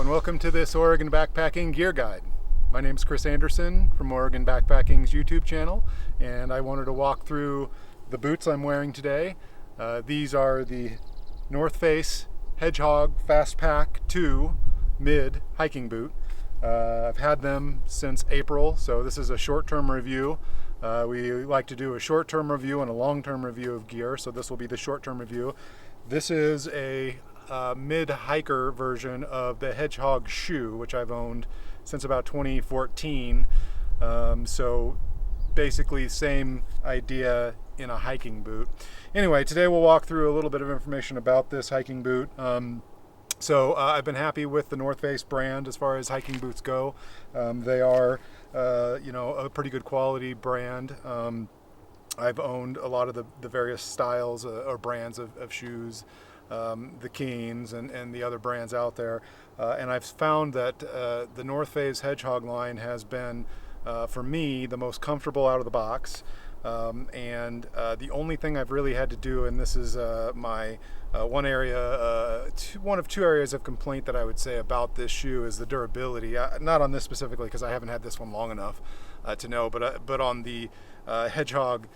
and welcome to this Oregon Backpacking Gear Guide. My name is Chris Anderson from Oregon Backpacking's YouTube channel, and I wanted to walk through the boots I'm wearing today. These are the North Face Hedgehog Fastpack 2 Mid Hiking Boot. I've had them since April, so this is a short-term review. We like to do a short-term review and a long-term review of gear, so this will be the short-term review. This is a mid-hiker version of the Hedgehog shoe, which I've owned since about 2014. So basically same idea in a hiking boot. Anyway, today we'll walk through a little bit of information about this hiking boot. I've been happy with the North Face brand as far as hiking boots go. They are, a pretty good quality brand. I've owned a lot of the various styles or brands of shoes, the Keens and the other brands out there. And I've found that the North Face Hedgehog line has been, for me, the most comfortable out of the box. The only thing I've really had to do, and this is my one of two areas of complaint that I would say about this shoe, is the durability. Not on this specifically because I haven't had this one long enough to know, but on the Hedgehog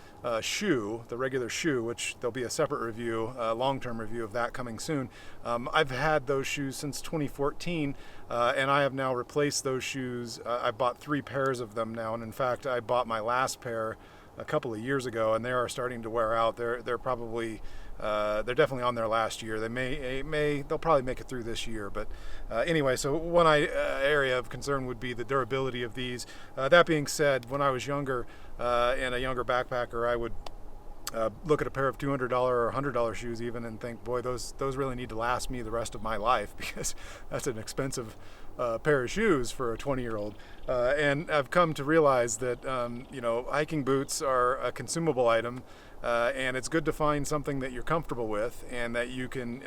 shoe, the regular shoe, which there'll be a separate review, long-term review of that coming soon. I've had those shoes since 2014, and I have now replaced those shoes. I bought 3 pairs of them now, and in fact, I bought my last pair a couple of years ago, and they are starting to wear out. They're probably they're definitely on their last year. They'll probably make it through this year. But anyway, so one area of concern would be the durability of these. That being said, when I was younger and a younger backpacker, I would look at a pair of $200 or $100 shoes even and think, boy, those really need to last me the rest of my life, because that's an expensive pair of shoes for a 20-year-old. And I've come to realize that hiking boots are a consumable item, and it's good to find something that you're comfortable with and that you can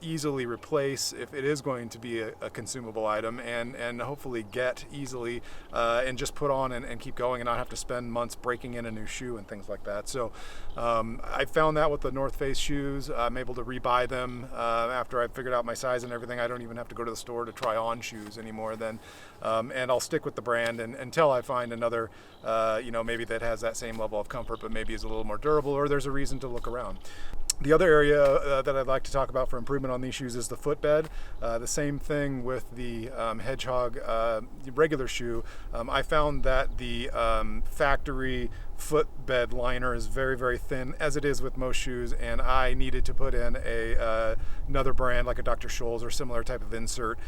easily replace if it is going to be a consumable item, and hopefully get easily and just put on and keep going and not have to spend months breaking in a new shoe and things like that. So I found that with the North Face shoes. I'm able to rebuy them after I've figured out my size and everything. I don't even have to go to the store to try on shoes anymore then. And I'll stick with the brand until I find another maybe that has that same level of comfort but maybe is a little more durable, or there's a reason to look around. The other area that I'd like to talk about for improvement on these shoes is the footbed. The same thing with the Hedgehog regular shoe. I found that the factory footbed liner is very, very thin, as it is with most shoes, and I needed to put in another brand like a Dr. Scholl's or similar type of insert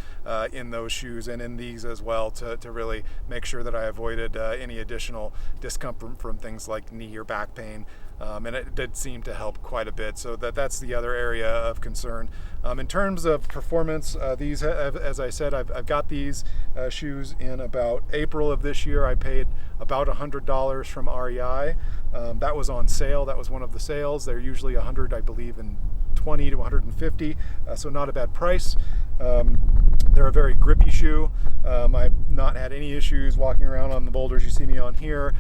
in those shoes and in these as well to really make sure that I avoided any additional discomfort from things like knee or back pain. And it did seem to help quite a bit, so that's the other area of concern. In terms of performance, these, as I said, I've got these shoes in about April of this year. I paid about $100 from REI. That was on sale. That was one of the sales. They're usually $100, I believe, in $20 to $150, so not a bad price. They're a very grippy shoe. I've not had any issues walking around on the boulders you see me on here.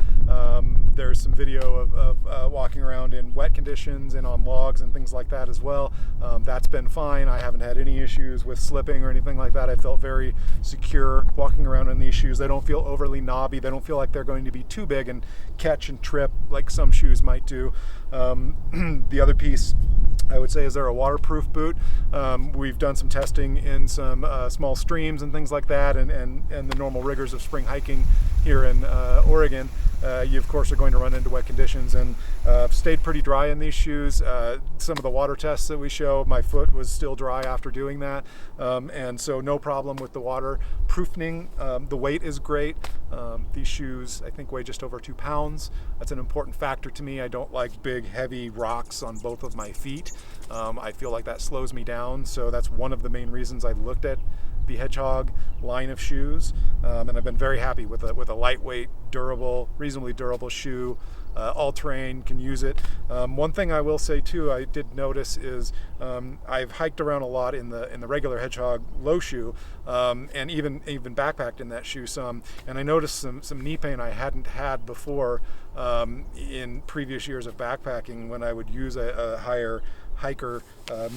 There's some video of walking around in wet conditions and on logs and things like that as well. That's been fine. I haven't had any issues with slipping or anything like that. I felt very secure walking around in these shoes. They don't feel overly knobby. They don't feel like they're going to be too big and catch and trip like some shoes might do. The other piece I would say is they're a waterproof boot. We've done some testing in some small streams and things like that, and the normal rigors of spring hiking here in Oregon. You of course are going to run into wet conditions, and stayed pretty dry in these shoes. Some of the water tests that we show, my foot was still dry after doing that, and so no problem with the waterproofing. The weight is great. These shoes I think weigh just over 2 pounds. That's an important factor to me. I don't like big heavy rocks on both of my feet. I feel like that slows me down, so that's one of the main reasons I looked at the Hedgehog line of shoes, and I've been very happy with a lightweight, durable, reasonably durable shoe. All terrain can use it. One thing I will say too, I did notice is I've hiked around a lot in the regular Hedgehog low shoe, and even backpacked in that shoe some, and I noticed some knee pain I hadn't had before in previous years of backpacking when I would use a higher hiker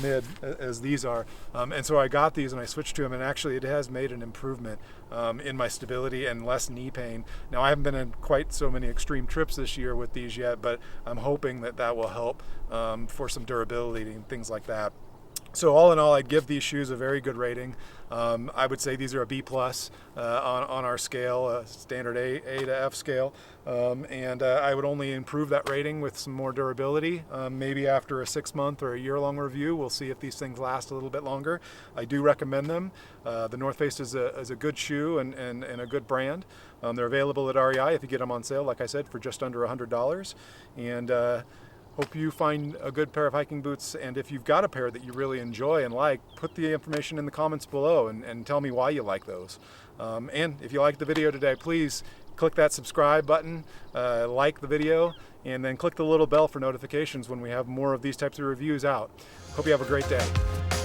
mid as these are, and so I got these and I switched to them, and actually it has made an improvement in my stability and less knee pain. Now I haven't been in quite so many extreme trips this year with these yet, but I'm hoping that that will help for some durability and things like that. So all in all, I'd give these shoes a very good rating. I would say these are a B+ on our scale, standard A to F scale, and I would only improve that rating with some more durability. Maybe after a 6-month or a year-long review, we'll see if these things last a little bit longer. I do recommend them. The North Face is a good shoe and a good brand. They're available at REI if you get them on sale, like I said, for just under $100. And hope you find a good pair of hiking boots, and if you've got a pair that you really enjoy and like, put the information in the comments below and tell me why you like those. And if you liked the video today, please click that subscribe button, like the video, and then click the little bell for notifications when we have more of these types of reviews out. Hope you have a great day.